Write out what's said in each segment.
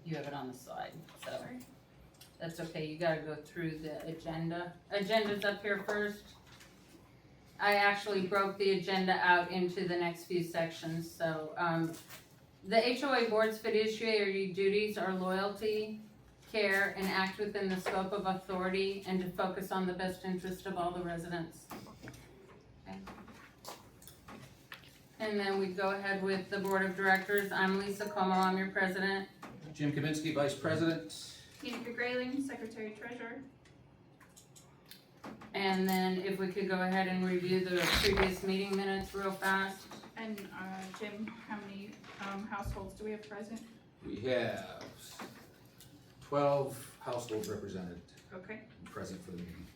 You have it on the slide, so that's okay. You gotta go through the agenda. Agenda's up here first. I actually broke the agenda out into the next few sections, so, the HOA board's fiduciary duties are loyalty, care, and act within the scope of authority, and to focus on the best interest of all the residents. Okay. And then we go ahead with the board of directors. I'm Lisa Como, I'm your president. Jim Kaminsky, Vice President. Monica Grayling, Secretary Treasurer. And then if we could go ahead and review the previous meeting minutes real fast. And Jim, how many households do we have present? We have 12 households represented, Okay. present for the meeting.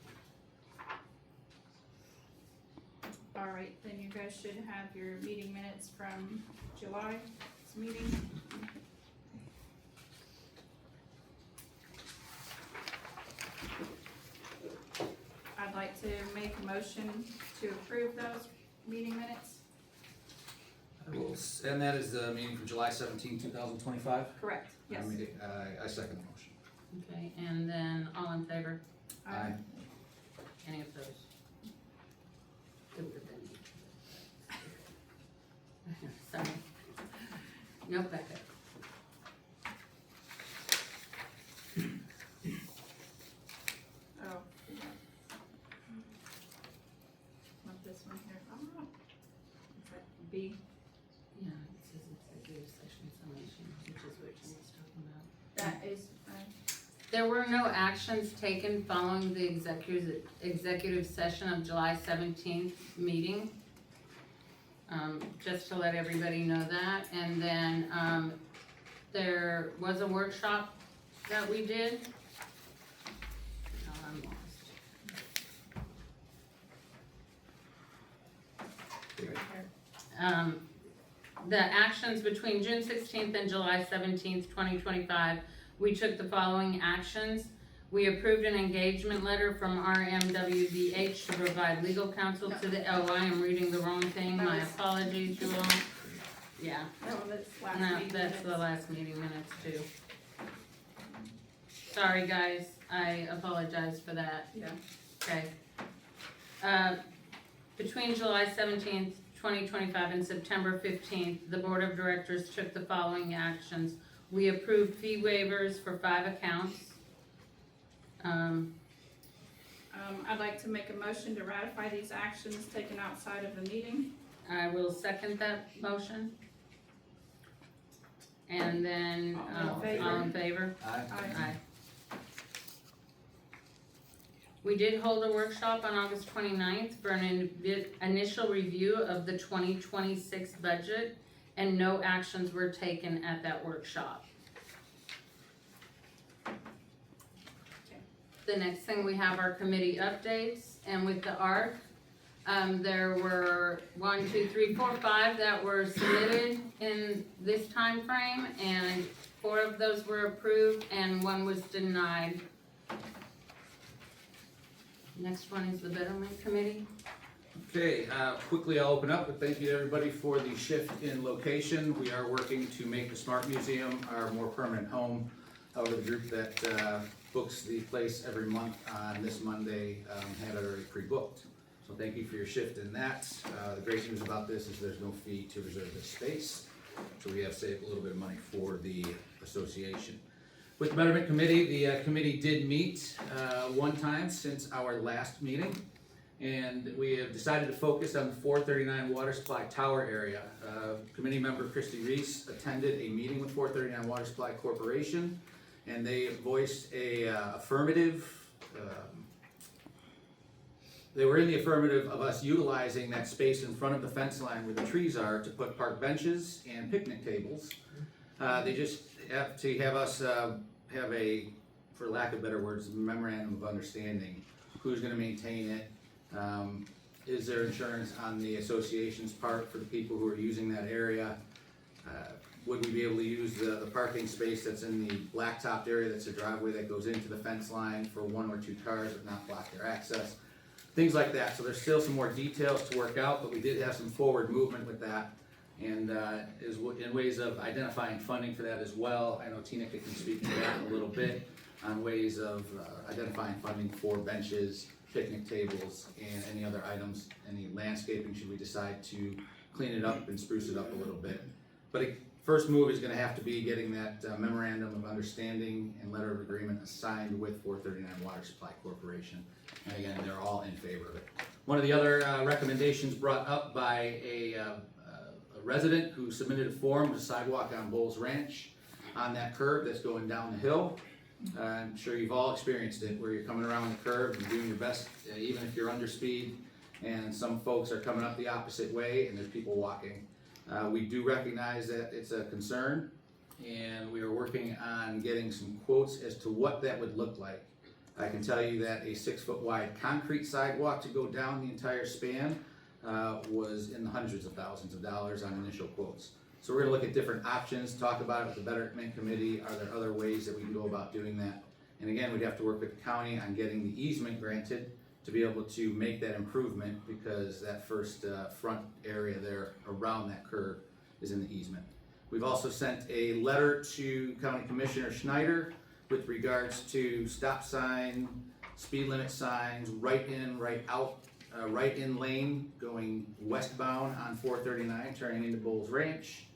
All right, then you guys should have your meeting minutes from July's meeting. I'd like to make a motion to approve those meeting minutes. And that is the meeting for July 17, 2025? Correct, yes. I second the motion. Okay, and then all in favor? Aye. Any opposed? It would have been. Sorry. No, back up. Oh. Not this one here. Oh. Is that B? Yeah, it says executive session summation, which is what Jim was talking about. That is, There were no actions taken following the executive session of July 17th meeting. Just to let everybody know that. And then, there was a workshop that we did. Oh, I'm lost. The actions between June 16th and July 17th, 2025, we took the following actions. We approved an engagement letter from RMWBH to provide legal counsel to the, oh, I am reading the wrong thing, my apologies, you all. Yeah, no, that's last no, meeting that's the minutes. last meeting minutes too. Sorry, guys, I apologize for that. Yeah. Okay. Between July 17th, 2025 and September 15th, the Board of Directors took the following actions. We approved fee waivers for 5 accounts. I'd like to make a motion to ratify these actions taken outside of the meeting. I will second that motion. And then, All in favor? all in favor? Aye. Aye. We did hold a workshop on August 29th for an initial review of the 2026 budget, and no actions were taken at that workshop. The next thing we have are committee updates, and with the ARC, there were 1, 2, 3, 4, 5 that were submitted in this time frame, and 4 of those were approved and 1 was denied. Next one is the Betterment Committee. Okay, quickly I'll open up, but thank you to everybody for the shift in location. We are working to make the Smart Museum our more permanent home. However, the group that books the place every month on this Monday had it already pre-booked. So thank you for your shift in that. The great news about this is there's no fee to reserve this space. So we have saved a little bit of money for the association. With the Betterment Committee, the committee did meet one time since our last meeting. And we have decided to focus on the 439 Water Supply Tower area. Committee member Reese attended a meeting with 439 Water Supply Corporation, and they voiced a affirmative. They were in the affirmative of us utilizing that space in front of the fence line where the trees are to put park benches and picnic tables. They just have to have us have a, for lack of better words, memorandum of understanding. Who's going to maintain it? Is there insurance on the association's part for the people who are using that area? Would we be able to use the parking space that's in the blacktopped area, that's a driveway that goes into the fence line for 1 or 2 cars, but not block their access? Things like that. So there's still some more details to work out, but we did have some forward movement with that. and in ways of identifying funding for that as well. I know Tina can speak to that in a little bit on ways of identifying funding for benches, picnic tables, and any other items, any landscaping should we decide to clean it up and spruce it up a little bit. But a first move is gonna have to be getting that memorandum of understanding and letter of agreement assigned with 439 Water Supply Corporation. And again, they're all in favor of it. One of the other recommendations brought up by a resident who submitted a form was a sidewalk on Bowles Ranch on that curve that's going down the hill. I'm sure you've all experienced it, where you're coming around the curve and doing your best, even if you're under speed, and some folks are coming up the opposite way and there's people walking. We do recognize that it's a concern, and we are working on getting some quotes as to what that would look like. I can tell you that a 6-foot wide concrete sidewalk to go down the entire span was in the hundreds of thousands of dollars on initial quotes. So we're gonna look at different options, talk about it with the Betterment Committee. Are there other ways that we can go about doing that? And again, we'd have to work with the county on getting the easement granted to be able to make that improvement, because that first front area there around that curve is in the easement. We've also sent a letter to County Commissioner Schneider with regards to stop sign, speed limit signs, right in, right out, right in lane going westbound on 439 turning into Bowles Ranch,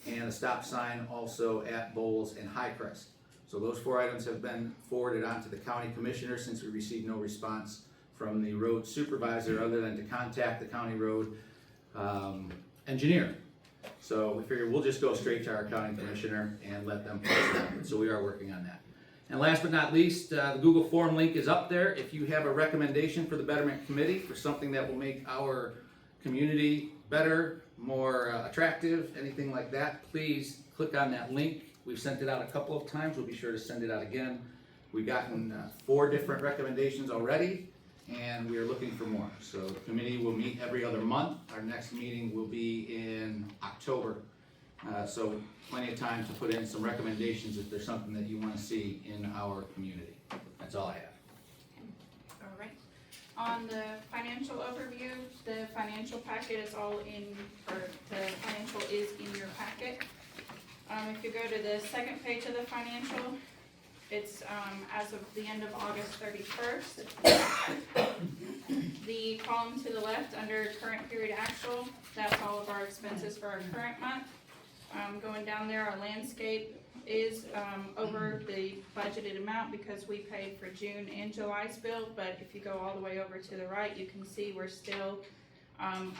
and a stop sign also at Bowles and Highcrest. So those 4 items have been forwarded on to the county commissioner since we received no response from the road supervisor other than to contact the county road engineer. So we figured we'll just go straight to our county commissioner and let them post that. So we are working on that. And last but not least, the Google form link is up there. If you have a recommendation for the Betterment Committee for something that will make our community better, more attractive, anything like that, please click on that link. We've sent it out a couple of times. We'll be sure to send it out again. We've gotten 4 different recommendations already, and we are looking for more. So the committee will meet every other month. Our next meeting will be in October. So plenty of time to put in some recommendations if there's something that you want to see in our community. That's all I have. All right. On the financial overview, the financial packet is all in, or the financial is in your packet. If you go to the second page of the financial, it's as of the end of August 31st. The column to the left under current period actual, that's all of our expenses for our current month. Going down there, our landscape is over the budgeted amount because we paid for June and July's bill, but if you go all the way over to the right, you can see we're still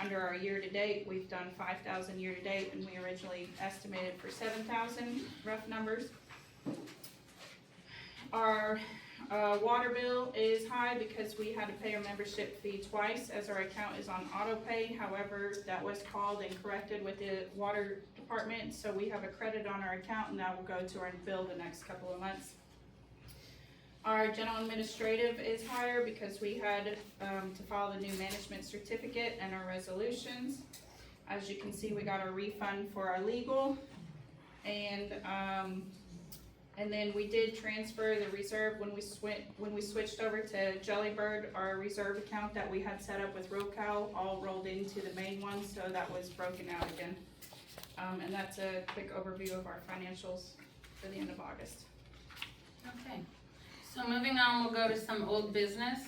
under our year-to-date. We've done 5,000 year-to-date, and we originally estimated for 7,000, rough numbers. Our water bill is high because we had to pay our membership fee twice, as our account is on auto pay. However, that was called and corrected with the water department, so we have a credit on our account, and that will go to our bill the next couple of months. Our general administrative is higher because we had to file the new management certificate and our resolutions. As you can see, we got a refund for our legal, and then we did transfer the reserve when we switched over to Jellybird. Our reserve account that we had set up with RoCal all rolled into the main one, so that was broken out again. And that's a quick overview of our financials for the end of August. Okay, so moving on, we'll go to some old business.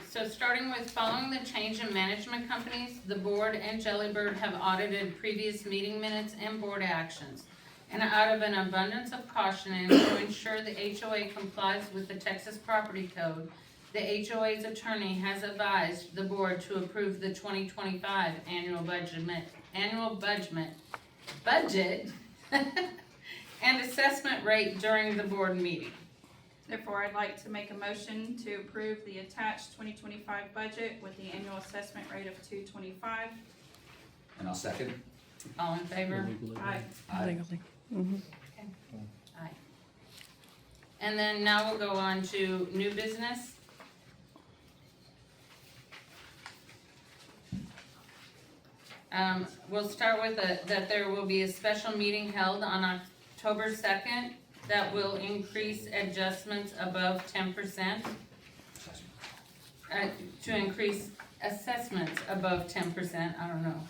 So starting with following the change in management companies, the board and Jellybird have audited previous meeting minutes and board actions. And out of an abundance of caution and to ensure the HOA complies with the Texas Property Code, the HOA's attorney has advised the board to approve the 2025 annual budget and assessment rate during the board meeting. Therefore, I'd like to make a motion to approve the attached 2025 budget with the annual assessment rate of $225. And I'll second. All in favor? Aye. Aye. Aye. And then now we'll go on to new business. We'll start with that there will be a special meeting held on October 2nd that will increase adjustments above 10%. To increase assessments above 10%, I don't know.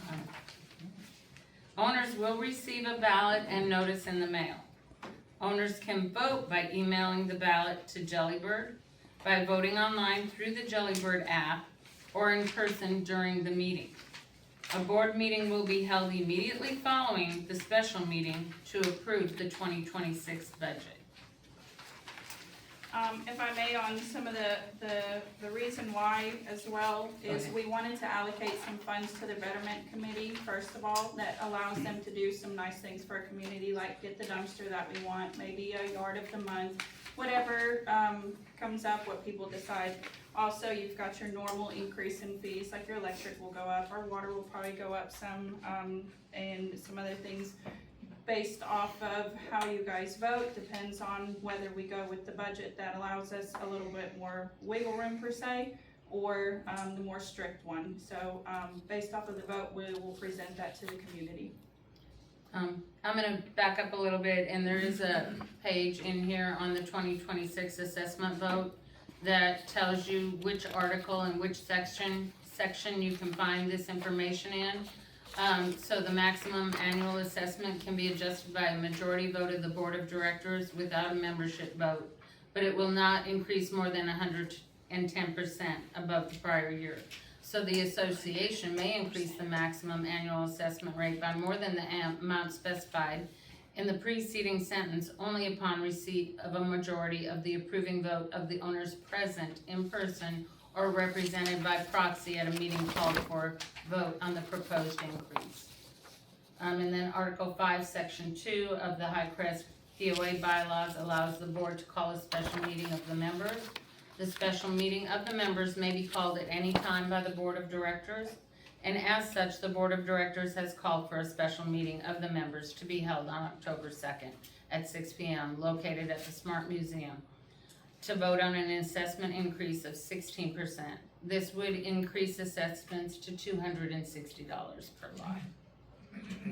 Owners will receive a ballot and notice in the mail. Owners can vote by emailing the ballot to Gilbert, by voting online through the Gilbert app, or in person during the meeting. A board meeting will be held immediately following the special meeting to approve the 2026 budget. If I may, on some of the reason why as well is Okay. we wanted to allocate some funds to the Betterment Committee, first of all, that allows them to do some nice things for our community, like get the dumpster that we want, maybe a yard of the month, whatever, comes up, what people decide. Also, you've got your normal increase in fees, like your electric will go up, our water will probably go up some, and some other things. Based off of how you guys vote, depends on whether we go with the budget that allows us a little bit more wiggle room per se, or the more strict one. So based off of the vote, we will present that to the community. I'm gonna back up a little bit, and there is a page in here on the 2026 assessment vote that tells you which article and which section you can find this information in. So the maximum annual assessment can be adjusted by a majority vote of the board of directors without a membership vote, but it will not increase more than 110% above the prior year. So the association may increase the maximum annual assessment rate by more than the amount specified in the preceding sentence only upon receipt of a majority of the approving vote of the owners present in person or represented by proxy at a meeting called for vote on the proposed increase. And then Article 5, Section 2 of the Crest POA bylaws allows the board to call a special meeting of the members. The special meeting of the members may be called at any time by the board of directors, and as such, the board of directors has called for a special meeting of the members to be held on October 2nd at 6 p.m. located at the Smart Museum, to vote on an assessment increase of 16%. This would increase assessments to $260 per lot.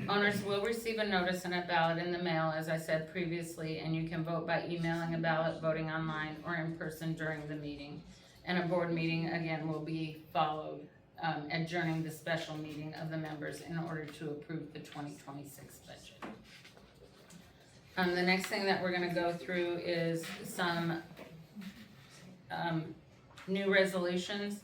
Owners will receive a notice and a ballot in the mail, as I said previously, and you can vote by emailing a ballot, voting online, or in person during the meeting. And a board meeting, again, will be followed, adjourning the special meeting of the members in order to approve the 2026 budget. The next thing that we're gonna go through is some new resolutions.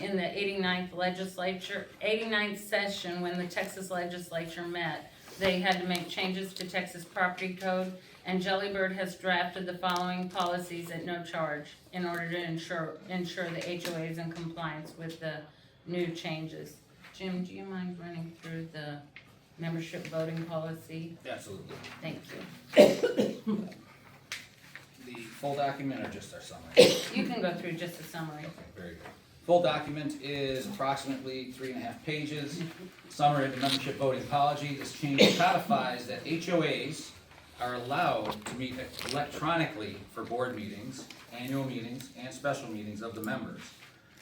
In the 89th session, when the Texas legislature met, they had to make changes to Texas property code, and Gilbert has drafted the following policies at no charge in order to ensure the HOA is in compliance with the new changes. Jim, do you mind running through the membership voting policy? Absolutely. Thank you. The full document or just our summary? You can go through just a summary. Okay, very good. Full document is approximately 3.5 pages. Summary of the membership voting policy. This change codifies that HOAs are allowed to meet electronically for board meetings, annual meetings, and special meetings of the members.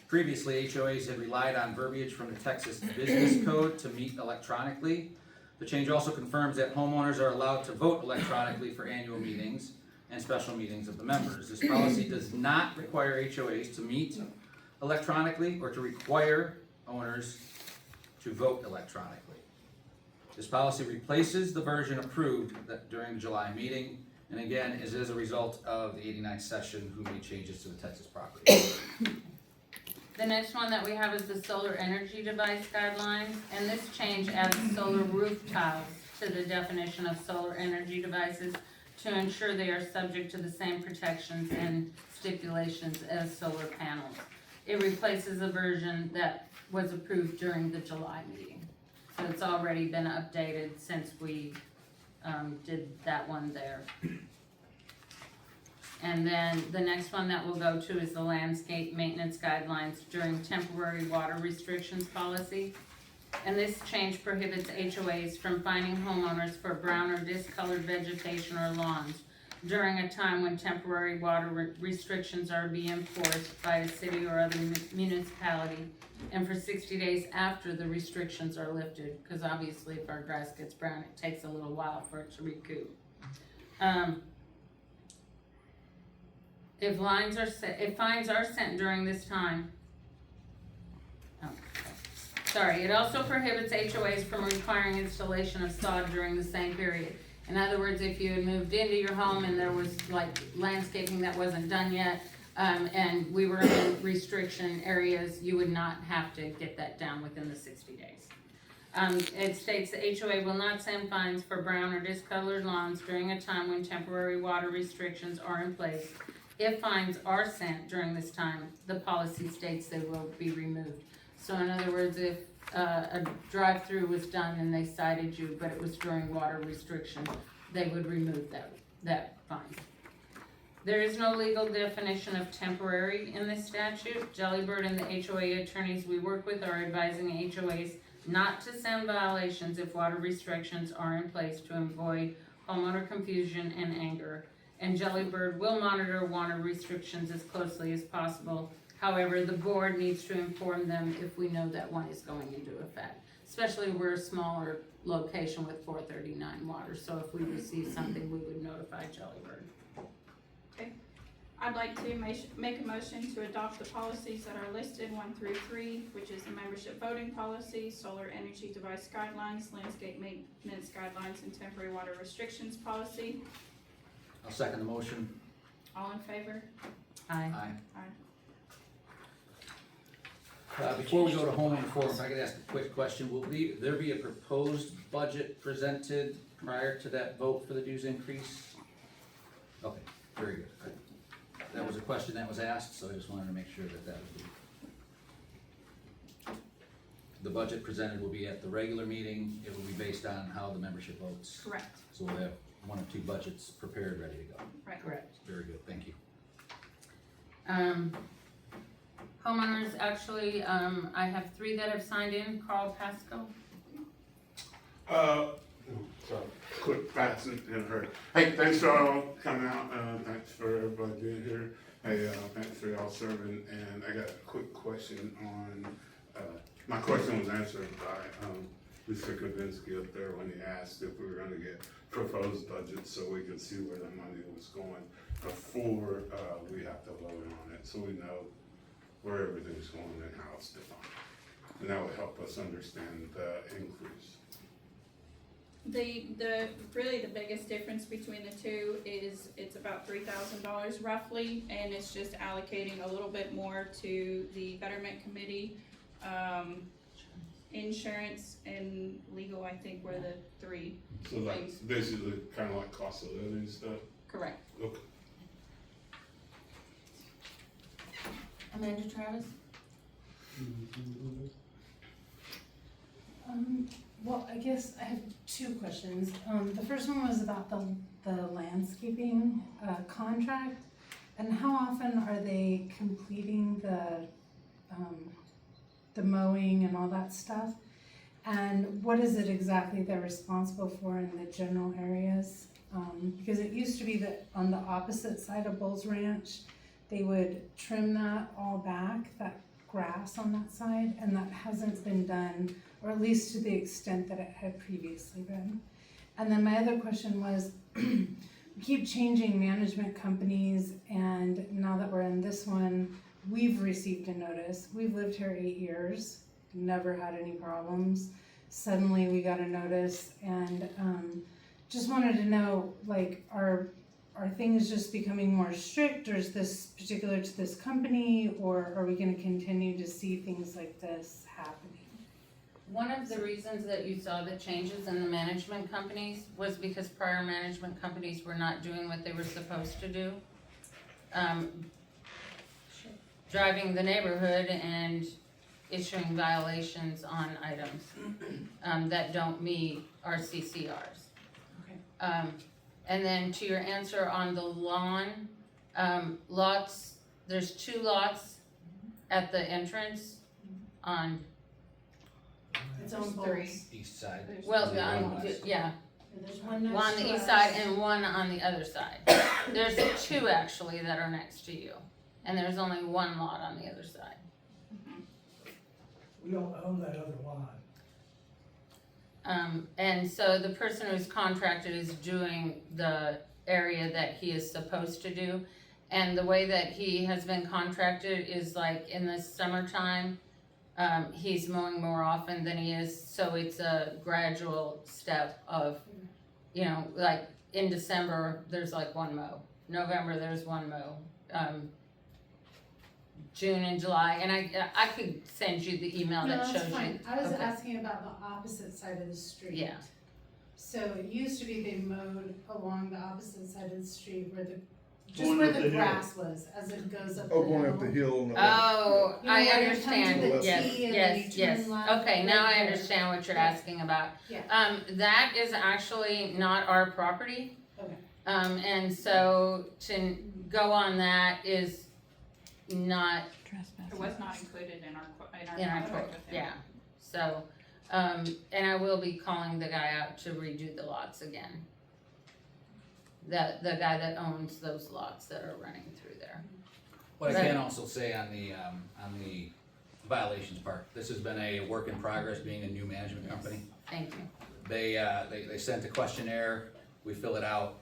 Previously, HOAs had relied on verbiage from the Texas Business Code to meet electronically. The change also confirms that homeowners are allowed to vote electronically for annual meetings and special meetings of the members. This policy does not require HOAs to meet electronically or to require owners to vote electronically. This policy replaces the version approved during the July meeting, and again, is as a result of the 89th session who made changes to the Texas property. The next one that we have is the solar energy device guidelines, and this change adds solar roof tiles to the definition of solar energy devices to ensure they are subject to the same protections and stipulations as solar panels. It replaces a version that was approved during the July meeting. So it's already been updated since we did that one there. And then the next one that we'll go to is the landscape maintenance guidelines during temporary water restrictions policy. And this change prohibits HOAs from fining homeowners for brown or discolored vegetation or lawns during a time when temporary water restrictions are being enforced by a city or other municipality, and for 60 days after the restrictions are lifted, because obviously if our grass gets brown, it takes a little while for it to recoup. If fines are sent during this time, It also prohibits HOAs from requiring installation of sod during the same period. In other words, if you had moved into your home and there was like landscaping that wasn't done yet, and we were in restriction areas, you would not have to get that down within the 60 days. It states the HOA will not send fines for brown or discolored lawns during a time when temporary water restrictions are in place. If fines are sent during this time, the policy states they will be removed. So in other words, if a drive-through was done and they cited you, but it was during water restriction, they would remove that fine. There is no legal definition of temporary in this statute. Jellybird and the HOA attorneys we work with are advising HOAs not to send violations if water restrictions are in place to avoid homeowner confusion and anger. And Jellybird will monitor water restrictions as closely as possible. However, the board needs to inform them if we know that one is going into effect. Especially we're a smaller location with 439 water, so if we receive something, we would notify Jellybird. I'd like to make a motion to adopt the policies that are listed 1 through 3, which is the membership voting policy, solar energy device guidelines, landscape maintenance guidelines, and temporary water restrictions policy. I'll second the motion. All in favor? Aye. Before we go to home forum, if I could ask a quick question, will there be a proposed budget presented prior to that vote for the dues increase? Okay, very good. That was a question that was asked, so I just wanted to make sure that would be. The budget presented will be at the regular meeting. It will be based on how the membership votes. Correct. So we'll have 1 or 2 budgets prepared, ready to go. Right. Correct. Very good, thank you. Homeowners, actually, I have 3 that have signed in. Carl, Pasco. Sorry, quick, fast, and hurry. Hey, thanks for all coming out, thanks for everybody being here. Hey, thanks for y'all serving, and I got a quick question on, my question was answered by, Mr. Kavinsky up there when he asked if we were gonna get proposed budgets so we could see where the money was going before, we have to vote on it, so we know where everything's going and how it's defined. And that would help us understand the increase. Really the biggest difference between the two is it's about $3,000 roughly, and it's just allocating a little bit more to the Betterment Committee. Insurance and legal, I think, were the 3 So that's things. basically kind of like cost of living stuff? Correct. Okay. Amanda Travis? Well, I guess I have 2 questions. The first one was about the landscaping contract, and how often are they completing the mowing and all that stuff? And what is it exactly they're responsible for in the general areas? Because it used to be that on the opposite side of Bulls Ranch, they would trim that all back, that grass on that side, and that hasn't been done, or at least to the extent that it had previously been. And then my other question was, we keep changing management companies, and now that we're in this one, we've received a notice. We've lived here 8 years, never had any problems. Suddenly we got a notice, and just wanted to know, like, are things just becoming more strict, or is this particular to this company, or are we gonna continue to see things like this happening? One of the reasons that you saw the changes in the management companies was because prior management companies were not doing what they were supposed to do. Driving the neighborhood and issuing violations on items that don't meet our CCRs. Okay. And then to your answer on the lawn, lots, there's 2 lots at the entrance on, It's on both. 3. East side. well, West. yeah, There's one one on the east side and one on the other side. There's 2 actually that are next to you, and there's only 1 lot on the other side. We don't own that other lot. And so the person who's contracted is doing the area that he is supposed to do. And the way that he has been contracted is like in the summertime, He's mowing more often than he is, so it's a gradual step of, you know, like in December, there's like one mow. November, there's one mow. June and July, and I could send you the email No, that that's shows you. fine. I was Okay. asking about the opposite side of the street. Yeah. So it used to be they mowed along the opposite side of the street where the, just Going where up the the hill. grass was, as it goes up the Oh, hill. going up the hill and the. Oh, You know, I where you come to understand, the yes, T and then yes, you turn yes, left, okay, now right I there. understand what you're Yeah. asking about. Yeah. That is actually not our property. Okay. And so to go on that is not It was not included in our in our contract quote, with him. yeah, so, and I will be calling the guy out to redo the lots again. The guy that owns those lots that are running through there. What I Right. can also say on the violations part, this has been a work in progress, being a new management company. Thank you. They sent a questionnaire, we fill it out,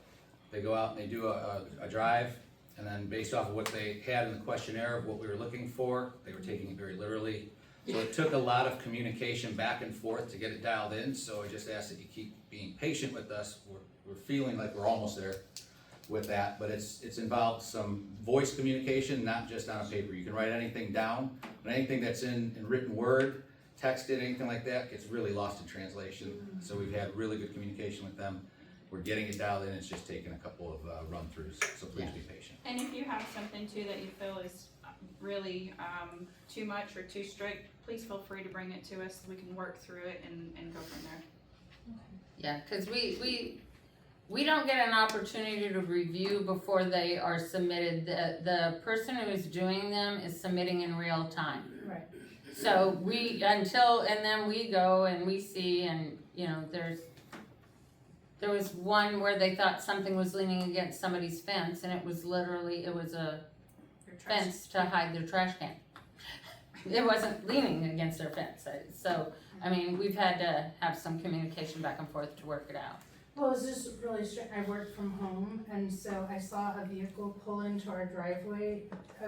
they go out and they do a drive, and then based off of what they had in the questionnaire of what we were looking for, they were taking it very literally. So it took a lot of communication back and forth to get it dialed in, so I just ask that you keep being patient with us. We're feeling like we're almost there with that, but it's involved some voice communication, not just on a paper. You can write anything down, but anything that's in written word, texted, anything like that, gets really lost in translation. So we've had really good communication with them. We're getting it dialed in, it's just taken a couple of run-throughs, so please be patient. And if you have something too that you feel is really too much or too strict, please feel free to bring it to us so we can work through it and go from there. Yeah, cause we don't get an opportunity to review before they are submitted. The person who is doing them is submitting in real time. Right. So and then we go and we see, and, you know, there was one where they thought something was leaning against somebody's fence, and it was literally, it was a Your trash- fence to hide their trash can. It wasn't leaning against their fence, so, I mean, we've had to have some communication back and forth to work it out. Well, it's just really strange. I work from home, and so I saw a vehicle pull into our driveway.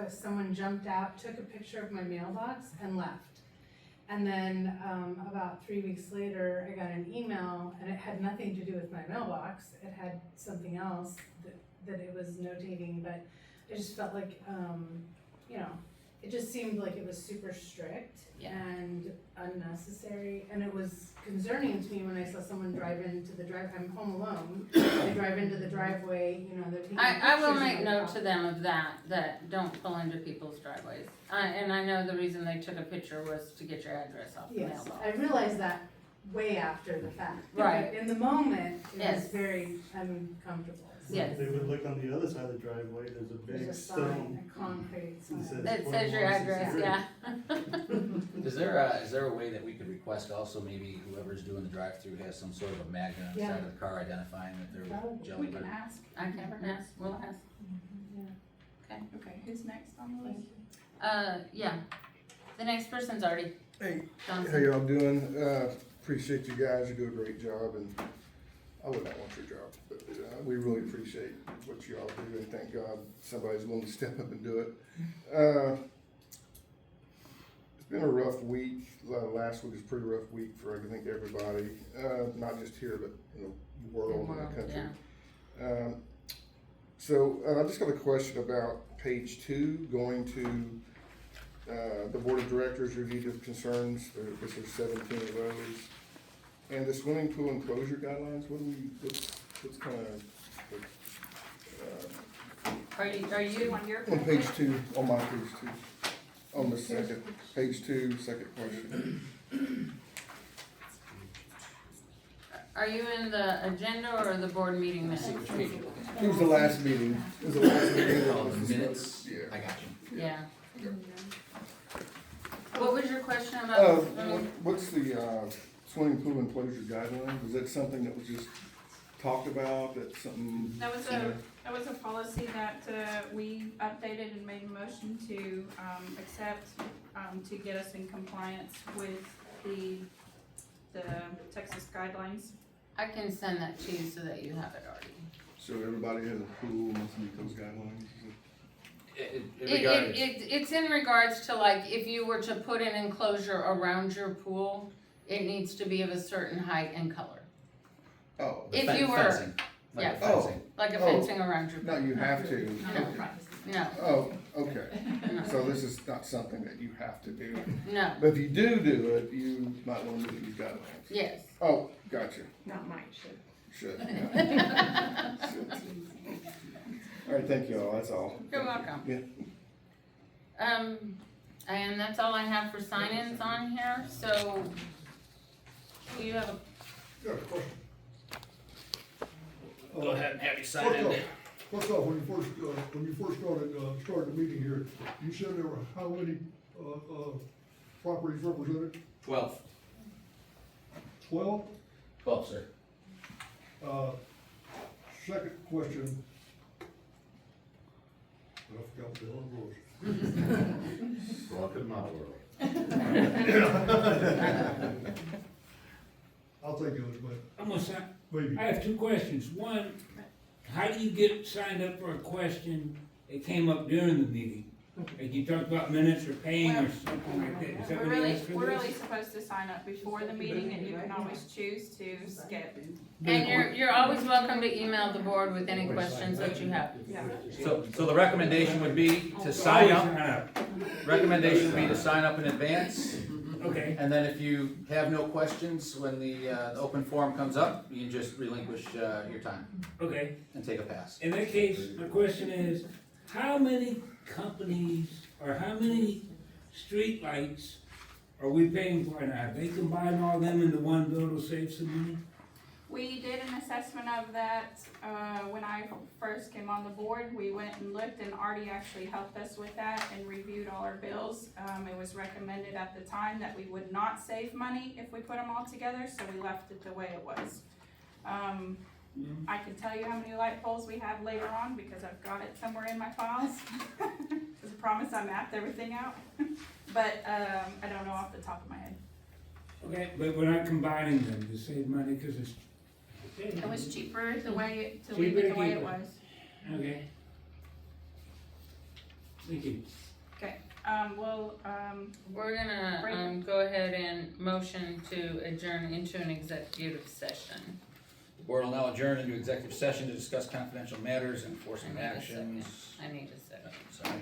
Someone jumped out, took a picture of my mailbox, and left. And then about 3 weeks later, I got an email, and it had nothing to do with my mailbox. It had something else that it was notating, but I just felt like, you know, it just seemed like it was super strict Yeah. and unnecessary. And it was concerning to me when I saw someone drive into the I'm home alone. They drive into the driveway, you know, they're taking I will pictures of make my note to property. them of that don't pull into people's driveways. And I know the reason they took a picture was to get your address off the Yes, mailbox. I realized that way after the fact. Right. But in the moment, it was Yes. very uncomfortable. So Yes. They would look on the other side of the driveway, there's a There's big a sign, stone. a concrete sign. It says- It says your address, yeah. Is there a way that we could request also, maybe whoever's doing the drive-through has some sort of a magnet on the Yeah. side of the car identifying that they're Probably. We jelly can or? ask. I can ask, we'll ask. Okay, who's next on the list? Yeah, the next person's already. Hey, Johnson. how y'all doing? Appreciate you guys, you do a great job, and I would not want your job, but we really appreciate what you all do, and thank God somebody's willing to step up and do it. It's been a rough week. Last week was a pretty rough week for, I think, everybody, not just here, but in the world and the country. Yeah. So I just got a question about page 2, going to the board of directors review of concerns. This is 17 of those. And the swimming pool enclosure guidelines, what's kind of, Are you, You on your? on page 2, on my page 2, on the second, page 2, second question. are you in the agenda or the board meeting minutes? It was the last meeting, it was the last meeting. Oh, the minutes? Yeah. I got you. Yeah. What was your question Uh, about? what's the, swimming pool enclosure guidelines? Was that something that was just talked about, that something? That was a policy that we updated and made a motion to accept to get us in compliance with the Texas guidelines. I can send that to you so that you have it already. So everybody has a pool, must meet those guidelines? It's in regards to like, if you were to put an enclosure around your pool, it needs to be of a certain height and color. Oh, If you were, Fencing, like yeah. a fencing. like a Oh. fencing around your no, pool. you have to. No, Oh, okay. no, So this is not something that you have to do. no, But if you do it, you might want to move these guidelines. yes. Oh, gotcha. Not mine, should. Should. Yeah. Should. All right, thank you all. That's all. You're welcome. Yeah. And that's all I have for sign-ins on here, so do you have a, Got a question. Go ahead and have you sign First in. off, when you first started the meeting here, you said there were how many, properties represented? 12. 12? 12, sir. Second question. I forgot what the hell it was. Welcome to my world. I'll think of it, but I'm gonna sign, maybe. I have two questions. One, how do you get signed up for a question that came up during the meeting? Like you talked about minutes or paying or something like that. Is that what you asked for We're this? really supposed to sign up before the meeting, and you can always choose to skip. and you're always welcome to email the board with any questions that you have. Yeah. So the recommendation would be to sign up. Recommendation would be to sign up in advance. Okay, And then if you have no questions, when the open forum comes up, you can just relinquish your time okay. and take a pass. In that case, my question is, how many companies or how many streetlights are we paying for now? They combine all them into one bill to save some money? We did an assessment of that, when I first came on the board. We went and looked, and Artie actually helped us with that and reviewed all our bills. It was recommended at the time that we would not save money if we put them all together, so we left it the way it was. I can tell you how many light poles we have later on, because I've got it somewhere in my files. As a promise, I mapped everything out, but, I don't know off the top of my head. Okay, but we're not combining them to save money because it's. It was cheaper to leave Cheaper it to the way keep it it. was. Okay. Thank you. We're gonna, go ahead and motion to adjourn into an executive session. The board will now adjourn into executive session to discuss confidential matters and enforcement I need a actions. I need a second. Sorry.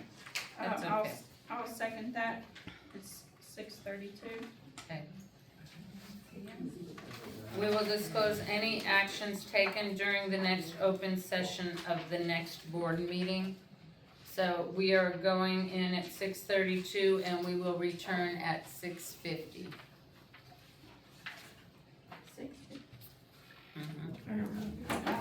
That's I'll- okay. I'll second that. It's 6:32. Okay. We will disclose any actions taken during the next open session of the next board meeting. So we are going in at 6:32 and we will return at 6:50. 6:50. Mhm.